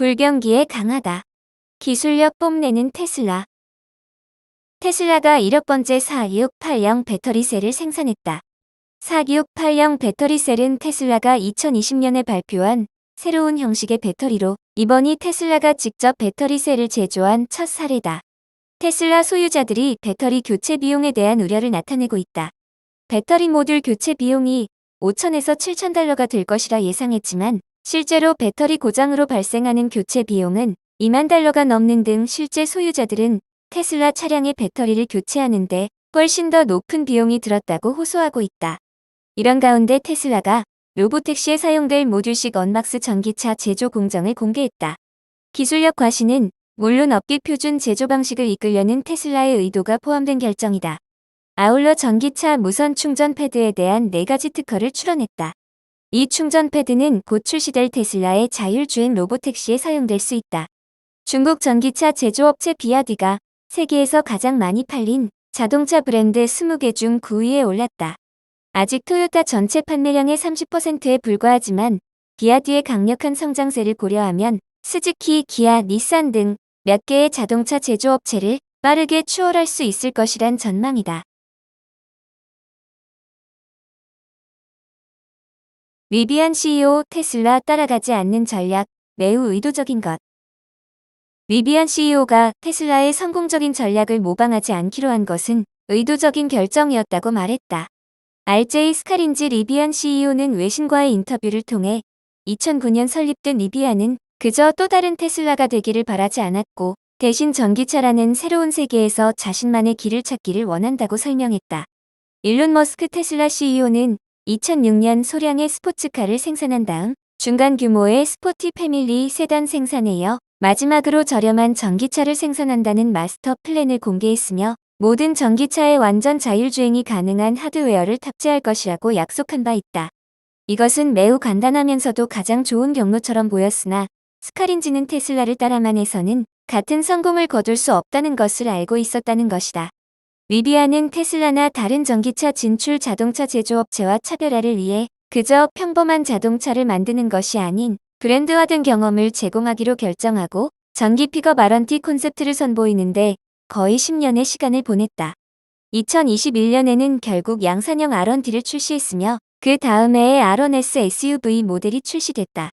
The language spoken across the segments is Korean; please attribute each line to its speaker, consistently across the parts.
Speaker 1: 불경기에 강하다. 기술력 뽐내는 테슬라. 테슬라가 1억 번째 4680 배터리셀을 생산했다. 4680 배터리셀은 테슬라가 2020년에 발표한 새로운 형식의 배터리로 이번이 테슬라가 직접 배터리셀을 제조한 첫 사례다. 테슬라 소유자들이 배터리 교체 비용에 대한 우려를 나타내고 있다. 배터리 모듈 교체 비용이 5,000에서 7,000달러가 될 것이라 예상했지만 실제로 배터리 고장으로 발생하는 교체 비용은 2만 달러가 넘는 등 실제 소유자들은 테슬라 차량의 배터리를 교체하는데 훨씬 더 높은 비용이 들었다고 호소하고 있다. 이런 가운데 테슬라가 로보택시에 사용될 모듈식 언박스 전기차 제조 공정을 공개했다. 기술력 과시는 물론 업계 표준 제조 방식을 이끌려는 테슬라의 의도가 포함된 결정이다. 아울러 전기차 무선 충전 패드에 대한 4가지 특허를 출원했다. 이 충전 패드는 곧 출시될 테슬라의 자율주행 로보택시에 사용될 수 있다. 중국 전기차 제조업체 비아디가 세계에서 가장 많이 팔린 자동차 브랜드 20개 중 9위에 올랐다. 아직 토요타 전체 판매량의 30%에 불과하지만 비아디의 강력한 성장세를 고려하면 스즈키, 기아, 닛산 등 몇 개의 자동차 제조업체를 빠르게 추월할 수 있을 것이란 전망이다. 리비안 CEO 테슬라 따라가지 않는 전략, 매우 의도적인 것. 리비안 CEO가 테슬라의 성공적인 전략을 모방하지 않기로 한 것은 의도적인 결정이었다고 말했다. RJ 스카린지 리비안 CEO는 외신과의 인터뷰를 통해 2009년 설립된 리비안은 그저 또 다른 테슬라가 되기를 바라지 않았고 대신 전기차라는 새로운 세계에서 자신만의 길을 찾기를 원한다고 설명했다. 일론 머스크 테슬라 CEO는 2006년 소량의 스포츠카를 생산한 다음 중간 규모의 스포티 패밀리 세단 생산에 이어 마지막으로 저렴한 전기차를 생산한다는 마스터 플랜을 공개했으며 모든 전기차에 완전 자율주행이 가능한 하드웨어를 탑재할 것이라고 약속한 바 있다. 이것은 매우 간단하면서도 가장 좋은 경로처럼 보였으나 스카린지는 테슬라를 따라만 해서는 같은 성공을 거둘 수 없다는 것을 알고 있었다는 것이다. 리비안은 테슬라나 다른 전기차 진출 자동차 제조업체와 차별화를 위해 그저 평범한 자동차를 만드는 것이 아닌 브랜드화된 경험을 제공하기로 결정하고 전기 픽업 R&D 콘셉트를 선보이는데 거의 10년의 시간을 보냈다. 2021년에는 결국 양산형 R&D를 출시했으며 그 다음 해에 R1S SUV 모델이 출시됐다.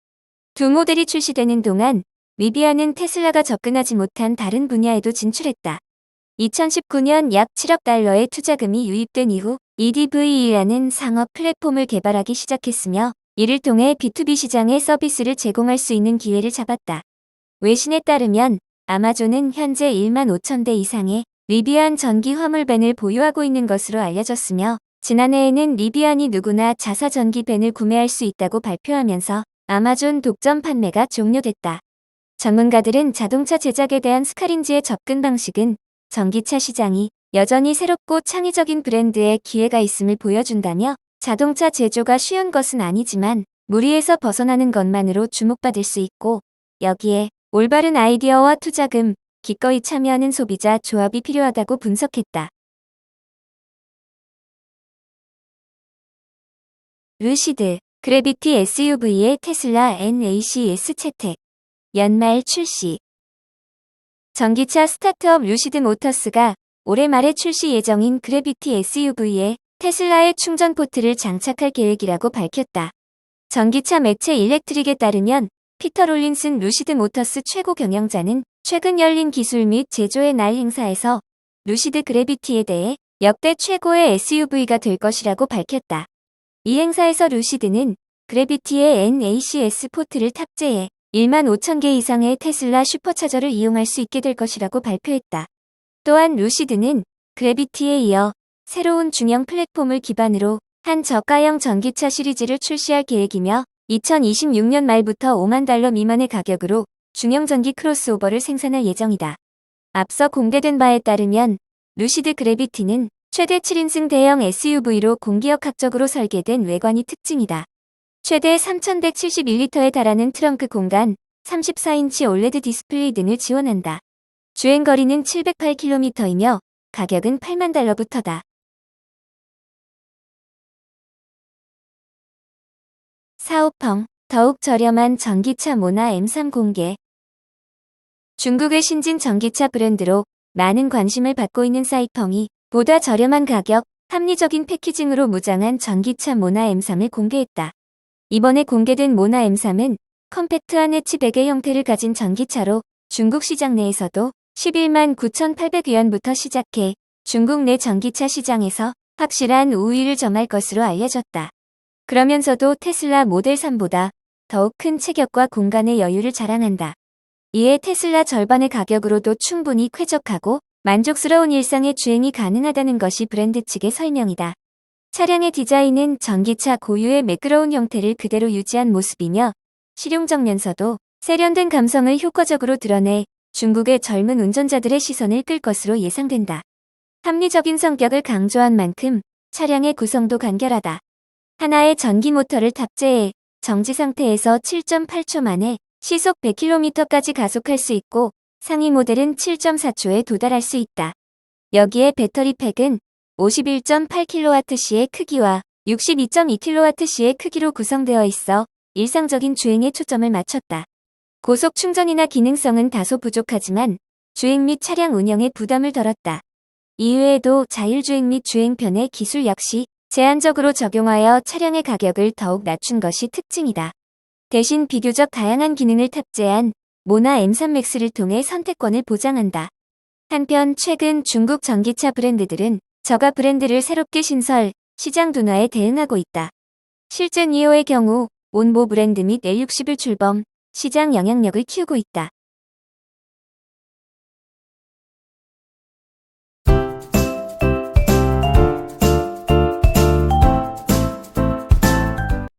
Speaker 1: 두 모델이 출시되는 동안 리비안은 테슬라가 접근하지 못한 다른 분야에도 진출했다. 2019년 약 7억 달러의 투자금이 유입된 이후 EDV라는 상업 플랫폼을 개발하기 시작했으며 이를 통해 B2B 시장에 서비스를 제공할 수 있는 기회를 잡았다. 외신에 따르면 아마존은 현재 15,000대 이상의 리비안 전기 화물밴을 보유하고 있는 것으로 알려졌으며 지난해에는 리비안이 누구나 자사 전기 밴을 구매할 수 있다고 발표하면서 아마존 독점 판매가 종료됐다. 전문가들은 자동차 제작에 대한 스카린지의 접근 방식은 전기차 시장이 여전히 새롭고 창의적인 브랜드에 기회가 있음을 보여준다며 자동차 제조가 쉬운 것은 아니지만 무리에서 벗어나는 것만으로 주목받을 수 있고 여기에 올바른 아이디어와 투자금, 기꺼이 참여하는 소비자 조합이 필요하다고 분석했다. 루시드, 그래비티 SUV의 테슬라 NACS 채택. 연말 출시. 전기차 스타트업 루시드 모터스가 올해 말에 출시 예정인 그래비티 SUV에 테슬라의 충전 포트를 장착할 계획이라고 밝혔다. 전기차 매체 일렉트릭에 따르면 피터 롤린슨 루시드 모터스 최고 경영자는 최근 열린 기술 및 제조의 날 행사에서 루시드 그래비티에 대해 역대 최고의 SUV가 될 것이라고 밝혔다. 이 행사에서 루시드는 그래비티의 NACS 포트를 탑재해 15,000개 이상의 테슬라 슈퍼차저를 이용할 수 있게 될 것이라고 발표했다. 또한 루시드는 그래비티에 이어 새로운 중형 플랫폼을 기반으로 한 저가형 전기차 시리즈를 출시할 계획이며 2026년 말부터 5만 달러 미만의 가격으로 중형 전기 크로스오버를 생산할 예정이다. 앞서 공개된 바에 따르면 루시드 그래비티는 최대 7인승 대형 SUV로 공기역학적으로 설계된 외관이 특징이다. 최대 3,171리터에 달하는 트렁크 공간, 34인치 올레드 디스플레이 등을 지원한다. 주행거리는 708km이며 가격은 8만 달러부터다. 사오펑, 더욱 저렴한 전기차 모나 M3 공개. 중국의 신진 전기차 브랜드로 많은 관심을 받고 있는 사이펑이 보다 저렴한 가격, 합리적인 패키징으로 무장한 전기차 모나 M3을 공개했다. 이번에 공개된 모나 M3은 컴팩트한 해치백의 형태를 가진 전기차로 중국 시장 내에서도 11만 9,800위안부터 시작해 중국 내 전기차 시장에서 확실한 우위를 점할 것으로 알려졌다. 그러면서도 테슬라 모델 3보다 더욱 큰 체격과 공간의 여유를 자랑한다. 이에 테슬라 절반의 가격으로도 충분히 쾌적하고 만족스러운 일상의 주행이 가능하다는 것이 브랜드 측의 설명이다. 차량의 디자인은 전기차 고유의 매끄러운 형태를 그대로 유지한 모습이며 실용적면서도 세련된 감성을 효과적으로 드러내 중국의 젊은 운전자들의 시선을 끌 것으로 예상된다. 합리적인 성격을 강조한 만큼 차량의 구성도 간결하다. 하나의 전기 모터를 탑재해 정지 상태에서 7.8초 만에 시속 100km까지 가속할 수 있고 상위 모델은 7.4초에 도달할 수 있다. 여기에 배터리 팩은 51.8kWh의 크기와 62.2kWh의 크기로 구성되어 있어 일상적인 주행에 초점을 맞췄다. 고속 충전이나 기능성은 다소 부족하지만 주행 및 차량 운영에 부담을 덜었다. 이외에도 자율주행 및 주행편의 기술 역시 제한적으로 적용하여 차량의 가격을 더욱 낮춘 것이 특징이다. 대신 비교적 다양한 기능을 탑재한 모나 M3 맥스를 통해 선택권을 보장한다. 한편 최근 중국 전기차 브랜드들은 저가 브랜드를 새롭게 신설, 시장 둔화에 대응하고 있다. 실제 니오의 경우 온보 브랜드 및 L60을 출범, 시장 영향력을 키우고 있다.